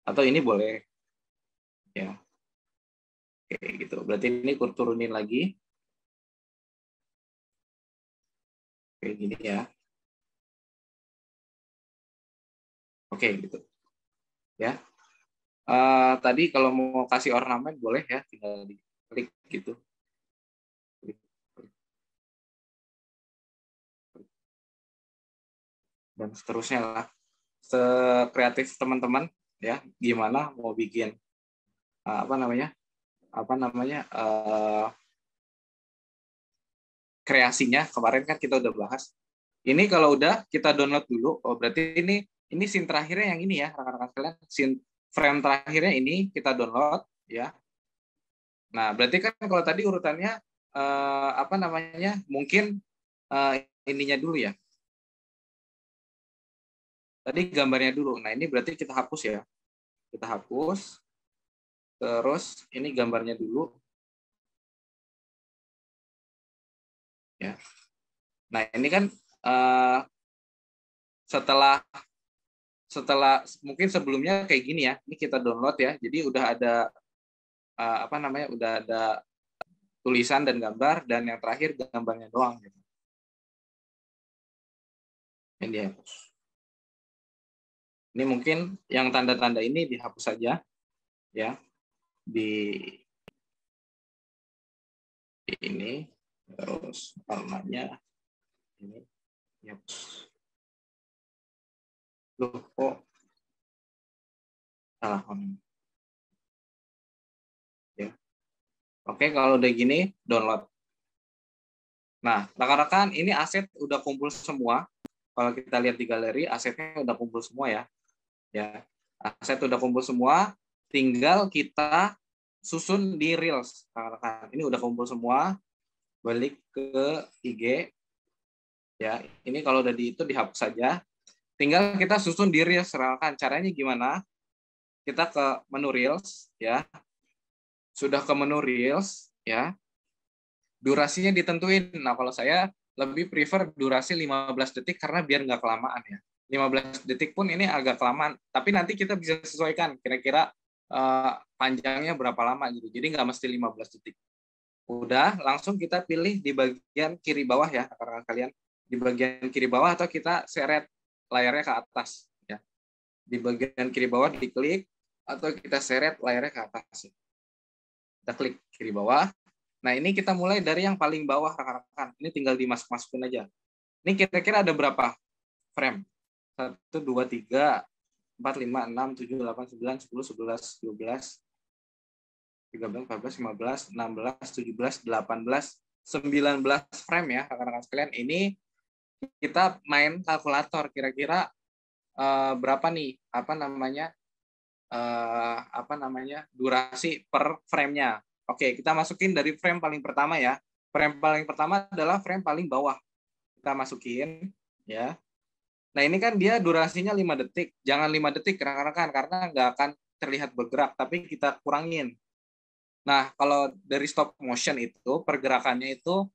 Atau ini boleh. Ya. Oke, gitu. Berarti ini turunin lagi. Kayak gini ya. Oke, gitu. Ya. Tadi kalau mau kasih ornamen boleh ya, tinggal diklik gitu. Dan seterusnya lah. Sekreatif teman-teman ya, gimana mau bikin kreasinya. Kemarin kan kita udah bahas. Ini kalau udah kita download dulu. Oh, berarti ini scene terakhirnya yang ini ya, rekan-rekan sekalian. Scene frame terakhirnya ini kita download ya. Nah, berarti kan kalau tadi urutannya mungkin ininya dulu ya. Tadi gambarnya dulu. Nah, ini berarti kita hapus ya. Kita hapus. Terus ini gambarnya dulu. Ya. Nah, ini kan setelah mungkin sebelumnya kayak gini ya. Ini kita download ya. Jadi udah ada udah ada tulisan dan gambar, dan yang terakhir gambarnya doang gitu. Ini dihapus. Ini mungkin yang tanda-tanda ini dihapus saja ya. Di ini, terus warnanya ini dihapus. Loh, kok salah warna. Ya. Oke, kalau udah gini download. Nah, rekan-rekan, ini aset udah kumpul semua. Kalau kita lihat di galeri, asetnya udah kumpul semua ya. Ya, aset udah kumpul semua, tinggal kita susun di Reels. Rekan-rekan, ini udah kumpul semua. Balik ke IG. Ya, ini kalau udah itu dihapus saja. Tinggal kita susun di Reels, rekan-rekan. Caranya gimana? Kita ke menu Reels ya. Sudah ke menu Reels ya. Durasinya ditentuin. Nah, kalau saya lebih prefer durasi 15 detik karena biar nggak kelamaan ya. 15 detik pun ini agak kelamaan, tapi nanti kita bisa sesuaikan kira-kira panjangnya berapa lama gitu. Jadi nggak mesti 15 detik. Udah, langsung kita pilih di bagian kiri bawah ya, rekan-rekan kalian. Di bagian kiri bawah atau kita seret layarnya ke atas ya. Di bagian kiri bawah diklik atau kita seret layarnya ke atas. Kita klik kiri bawah. Nah, ini kita mulai dari yang paling bawah, rekan-rekan. Ini tinggal dimasuk-masukin aja. Ini kira-kira ada berapa frame? 1, 2, 3, 4, 5, 6, 7, 8, 9, 10, 11, 12, 13, 14, 15, 16, 17, 18, 19 frame ya, rekan-rekan sekalian. Ini kita main kalkulator. Kira-kira berapa nih? Durasi per frame-nya. Oke, kita masukin dari frame paling pertama ya. Frame paling pertama adalah frame paling bawah. Kita masukin ya. Nah, ini kan dia durasinya 5 detik. Jangan 5 detik rekan-rekan karena nggak akan terlihat bergerak, tapi kita kurangin. Nah, kalau dari stop motion itu pergerakannya itu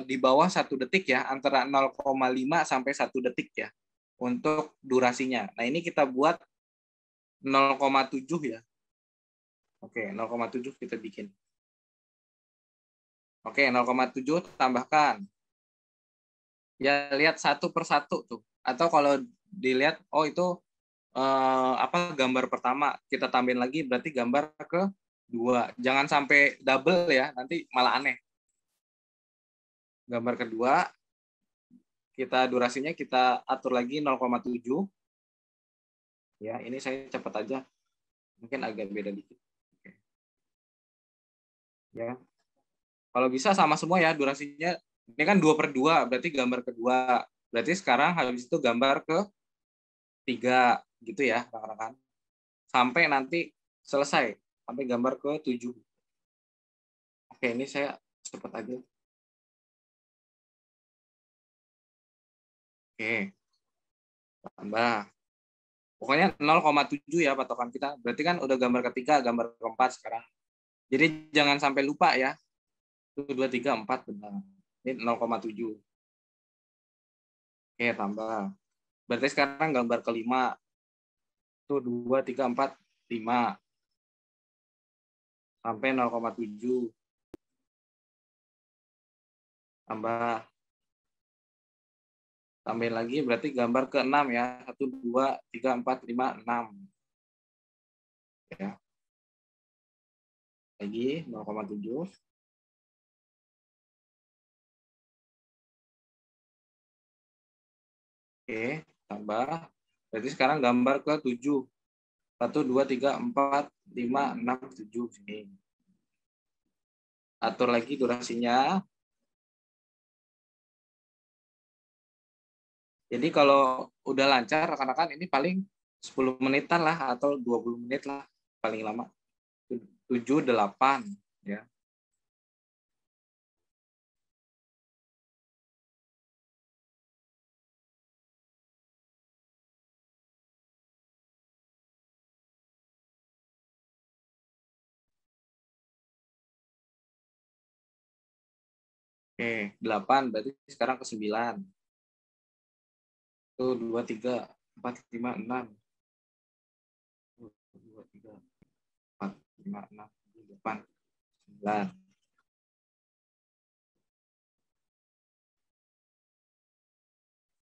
di bawah 1 detik ya, antara 0,5 sampai 1 detik ya untuk durasinya. Nah, ini kita buat 0,7 ya. Oke, 0,7 kita bikin. Oke, 0,7 tambahkan. Ya, lihat satu per satu tuh. Atau kalau dilihat, oh itu gambar pertama, kita tambahin lagi berarti gambar kedua. Jangan sampai double ya, nanti malah aneh. Gambar kedua, durasinya kita atur lagi 0,7. Ya, ini saya cepat aja. Mungkin agak beda dikit. Oke. Ya. Kalau bisa sama semua ya durasinya. Ini kan 2/2, berarti gambar kedua. Berarti sekarang habis itu gambar ke 3 gitu ya, rekan-rekan. Sampai nanti selesai, sampai gambar ke 7. Oke, ini saya cepat aja. Oke. Tambah. Pokoknya 0,7 ya patokan kita. Berarti kan udah gambar ketiga, gambar keempat sekarang. Jadi jangan sampai lupa ya. 1, 2, 3, 4 benar. Ini 0,7. Oke, tambah. Berarti sekarang gambar kelima. 1, 2, 3, 4, 5. Sampai 0,7. Tambah. Tambahin lagi berarti gambar ke-6 ya. 1, 2, 3, 4, 5, 6. Ya. Lagi 0,7. Oke, tambah. Berarti sekarang gambar ke-7. 1, 2, 3, 4, 5, 6, 7. Sini. Atur lagi durasinya. Jadi kalau udah lancar, rekan-rekan ini paling 10 menitan lah atau 20 menit lah paling lama. 7, 8 ya. Oke, 8 berarti sekarang ke 9. 1, 2, 3, 4, 5, 6. 1, 2, 3, 4, 5, 6, 8, 9.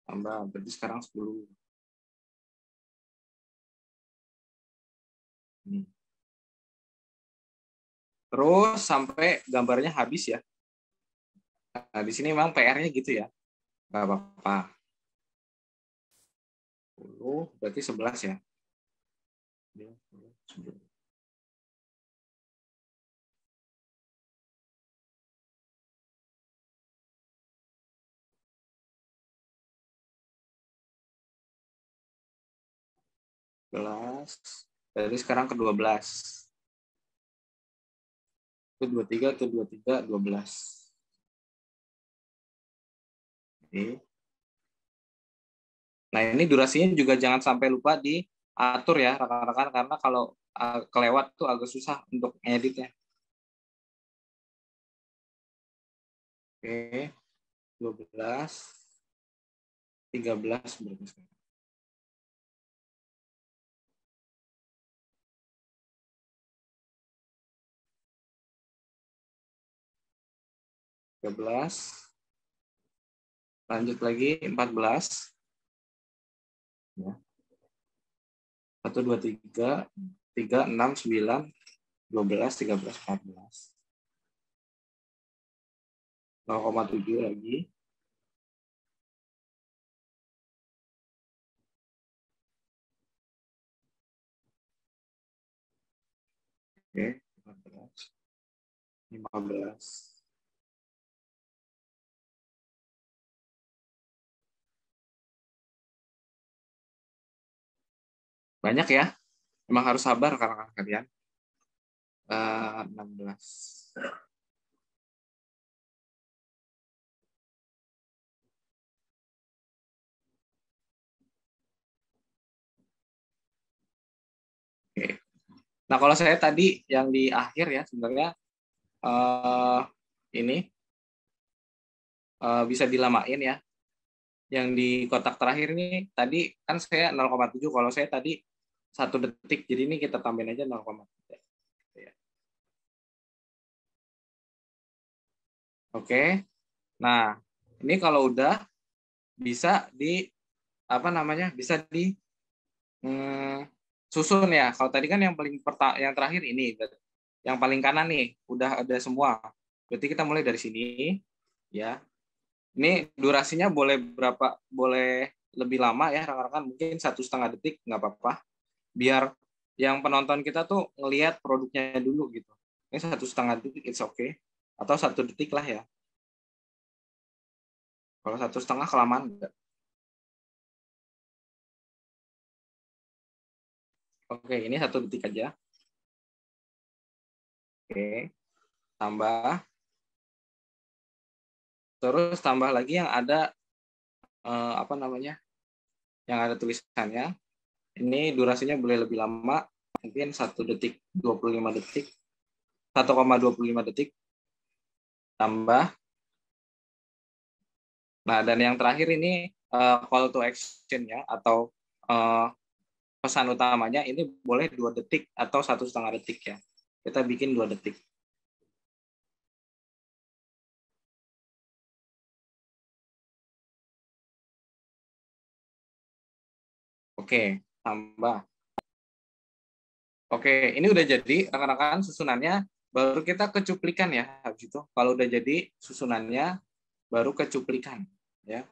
Tambah, berarti sekarang 10. Ini. Terus sampai gambarnya habis ya. Nah, di sini memang PR-nya gitu ya. Nggak apa-apa. 10, berarti 11 ya. 11. Dari sekarang ke 12. Ke 23, ke 23, 12. Oke. Nah, ini durasinya juga jangan sampai lupa diatur ya, rekan-rekan, karena kalau kelewat tuh agak susah untuk ngeditnya. Oke. 12, 13 berarti sekarang. 13. Lanjut lagi 14. Ya. 1, 2, 3, 3, 6, 9, 12, 13, 14. 0,7 lagi. Oke, 14. 15. Banyak ya. Memang harus sabar karena kalian. 16. Oke. Nah, kalau saya tadi yang di akhir ya sebenarnya ini bisa dilamain ya. Yang di kotak terakhir ini tadi kan saya 0,7. Kalau saya tadi 1 detik, jadi ini kita tambahin aja 0,3. Oke. Nah, ini kalau udah bisa bisa di susun ya. Kalau tadi kan yang yang terakhir ini, yang paling kanan nih udah ada semua. Berarti kita mulai dari sini ya. Ini durasinya boleh lebih lama ya rekan-rekan, mungkin 1,5 detik nggak apa-apa. Biar yang penonton kita tuh ngelihat produknya dulu gitu. Ini 1,5 detik, it's okay. Atau 1 detik lah ya. Kalau 1,5 kelamaan enggak. Oke, ini 1 detik aja. Oke, tambah. Terus tambah lagi yang ada apa namanya? Yang ada tulisannya. Ini durasinya boleh lebih lama, mungkin 1 detik 25 detik, 1,25 detik tambah. Nah, dan yang terakhir ini call to action-nya atau pesan utamanya ini boleh 2 detik atau 1,5 detik ya. Kita bikin 2 detik. Oke, tambah. Oke, ini udah jadi rekan-rekan susunannya. Baru kita kecuplikan ya habis itu. Kalau udah jadi susunannya, baru kecuplikan ya.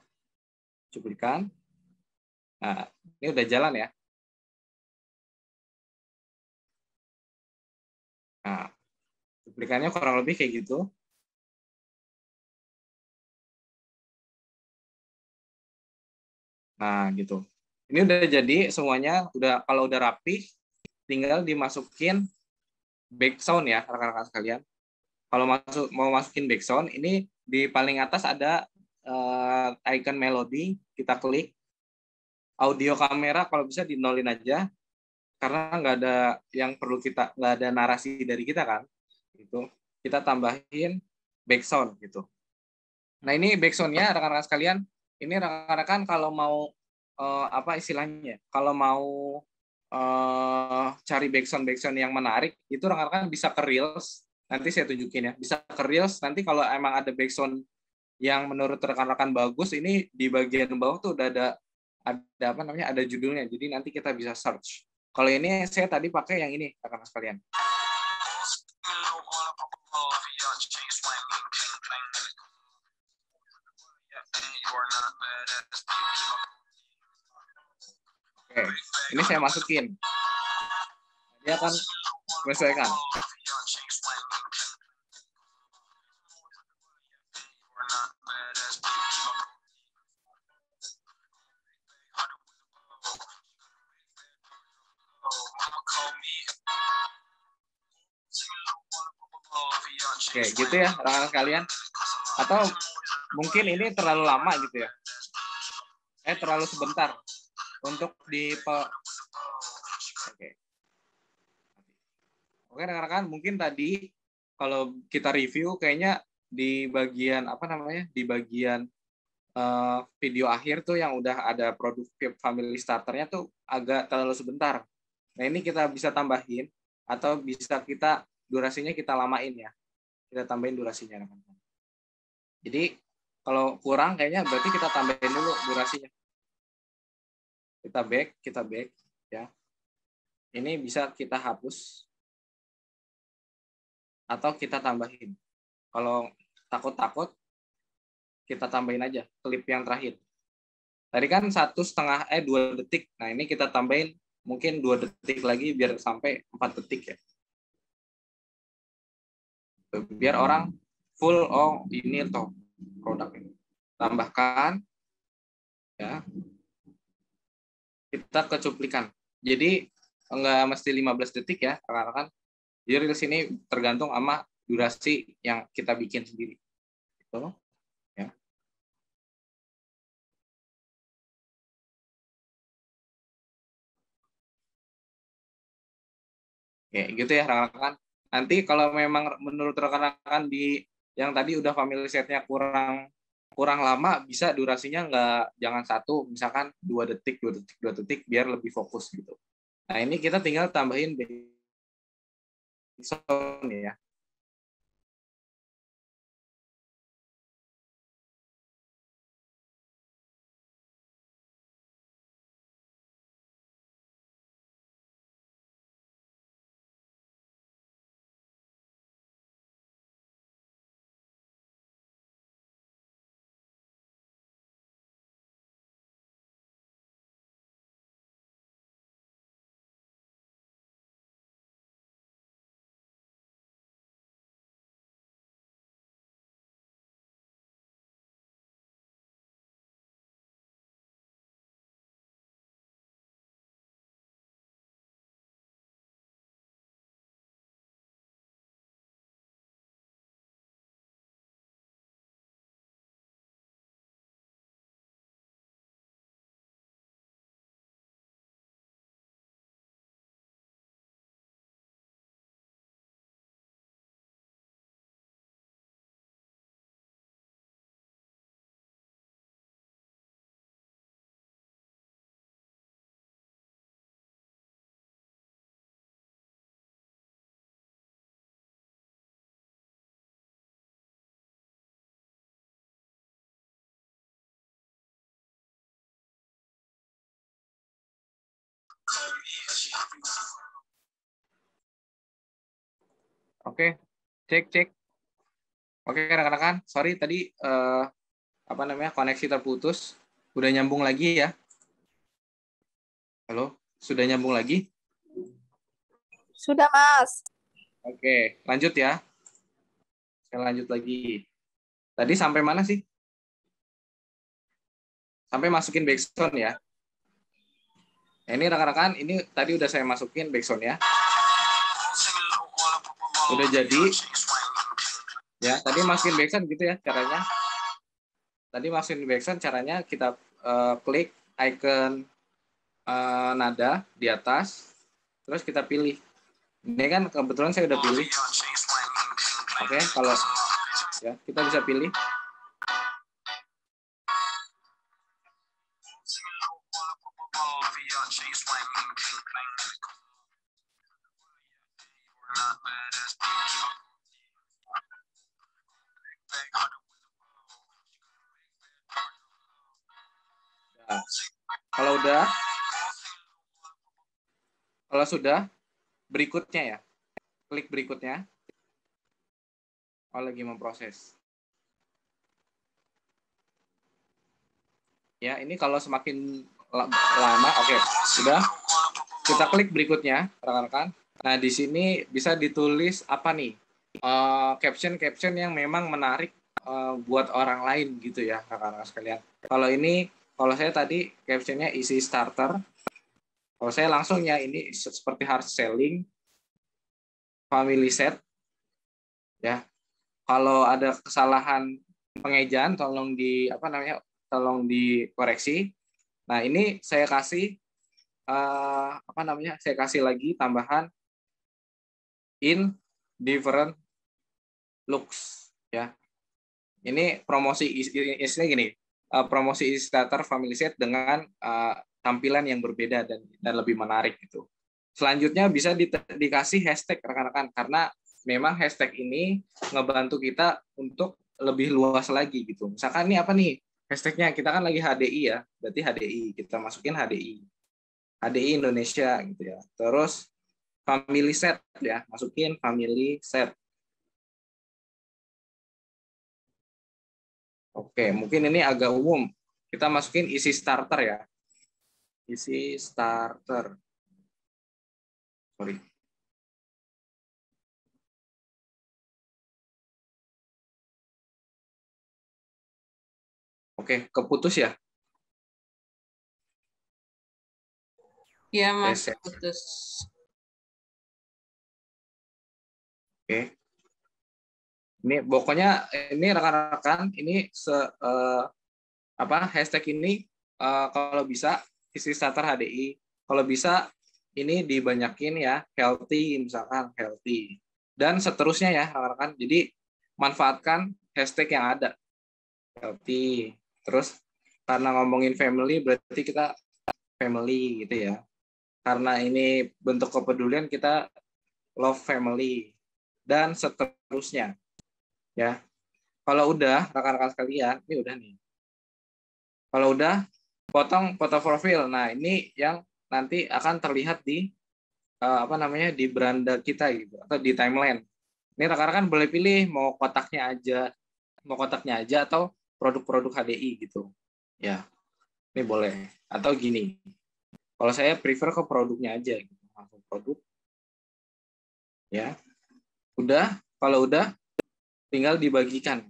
Cuplikan. Nah, ini udah jalan ya. Nah, cuplikannya kurang lebih kayak gitu. Nah, gitu. Ini udah jadi semuanya, udah kalau udah rapi, tinggal dimasukin background ya, rekan-rekan sekalian. Kalau mau masukin background, ini di paling atas ada icon melodi, kita klik. Audio kamera kalau bisa di nolin aja, karena nggak ada yang perlu kita, nggak ada narasi dari kita kan. Itu kita tambahin background gitu. Nah ini backsoundnya rekan-rekan sekalian, ini rekan-rekan kalau mau apa istilahnya, kalau mau cari backsound yang menarik, itu rekan-rekan bisa ke Reels, nanti saya tunjukin ya, bisa ke Reels, nanti kalau emang ada backsound yang menurut rekan-rekan bagus, ini di bagian bawah tuh udah ada apa namanya, ada judulnya, jadi nanti kita bisa search. Kalau ini saya tadi pakai yang ini rekan-rekan sekalian. Oke, ini saya masukin. Dia akan menyesuaikan. Oke, gitu ya rekan-rekan sekalian. Atau mungkin ini terlalu lama gitu ya. Terlalu sebentar untuk Oke rekan-rekan, mungkin tadi kalau kita review kayaknya di bagian apa namanya, di bagian video akhir tuh yang udah ada produk family starternya tuh agak terlalu sebentar. Nah ini kita bisa tambahin atau bisa kita durasinya kita lamain ya, kita tambahin durasinya rekan-rekan. Jadi kalau kurang kayaknya berarti kita tambahin dulu durasinya. Kita back ya. Ini bisa kita hapus atau kita tambahin. Kalau takut-takut, kita tambahin aja klip yang terakhir. Tadi kan 2 detik. Nah ini kita tambahin mungkin 2 detik lagi biar sampai 4 detik ya. Biar orang full, oh ini toh produk ini. Tambahkan ya. Kita kecuplikan. Jadi enggak mesti 15 detik ya, rekan-rekan. Jadi Reels ini tergantung sama durasi yang kita bikin sendiri. Gitu. Ya. Oke, gitu ya rekan-rekan. Nanti kalau memang menurut rekan-rekan di yang tadi udah family setnya kurang lama, bisa durasinya jangan 1, misalkan 2 detik, 2 detik, 2 detik biar lebih fokus gitu. Nah, ini kita tinggal tambahin background ya. Oke, cek. Oke, rekan-rekan, sorry tadi koneksi terputus. Udah nyambung lagi ya? Halo, sudah nyambung lagi? Sudah, Mas. Oke, lanjut ya. Saya lanjut lagi. Tadi sampai mana sih? Sampai masukin backsound ya. Ini rekan-rekan, ini tadi udah saya masukin backsound ya. Udah jadi. Ya, tadi masukin backsound gitu ya caranya. Tadi masukin backsound caranya kita klik icon nada di atas, terus kita pilih. Ini kan kebetulan saya udah pilih. Oke, kalau ya kita bisa pilih. Nah, kalau sudah, berikutnya ya, klik berikutnya. Oh, lagi memproses. Ya, ini kalau semakin lama, oke, sudah. Kita klik berikutnya, rekan-rekan. Nah, di sini bisa ditulis apa nih? Caption yang memang menarik buat orang lain gitu ya, rekan-rekan sekalian. Kalau saya tadi captionnya isi starter. Kalau saya langsung ya ini seperti hard selling, family set, ya. Kalau ada kesalahan pengejaan, tolong dikoreksi. Nah, ini saya kasih saya kasih lagi tambahan in different looks, ya. Ini promosi isinya gini, promosi starter family set dengan tampilan yang berbeda dan lebih menarik gitu. Selanjutnya bisa dikasih hashtag rekan-rekan, karena memang hashtag ini ngebantu kita untuk lebih luas lagi gitu. Misalkan ini apa nih hashtagnya, kita kan lagi HDI ya, berarti HDI, kita masukin HDI Indonesia gitu ya. Terus family set ya, masukin family set. Oke, mungkin ini agak umum, kita masukin isi starter ya. Isi starter. Sorry. Oke, keputus ya? Iya, Mas, putus. Oke. Ini pokoknya ini rekan-rekan ini hashtag ini kalau bisa isi starter HDI, kalau bisa ini dibanyakin ya, healthy misalkan healthy, dan seterusnya ya rekan-rekan. Jadi manfaatkan hashtag yang ada, healthy. Terus karena ngomongin family berarti kita family gitu ya. Karena ini bentuk kepedulian, kita love family dan seterusnya. Ya. Kalau udah rekan-rekan sekalian, ini udah nih. Kalau udah, potong foto profil. Nah, ini yang nanti akan terlihat di di beranda kita gitu, atau di timeline. Ini rekan-rekan boleh pilih mau kotaknya aja atau produk-produk HDI gitu. Ya. Ini boleh. Atau gini. Kalau saya prefer ke produknya aja gitu. Langsung produk. Ya. Udah, kalau udah tinggal dibagikan.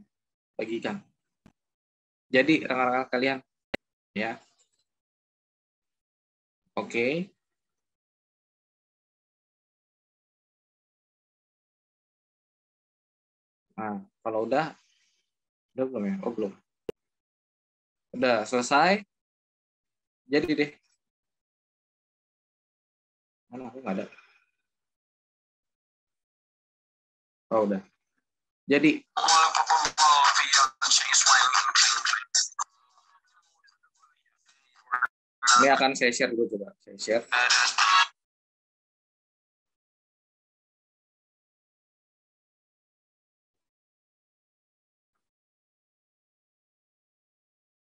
Jadi rekan-rekan kalian ya. Oke. Nah, kalau udah belum ya? Oh, belum. Udah selesai. Jadi deh. Mana aku nggak ada. Oh, udah. Jadi ini akan saya share dulu, coba saya share.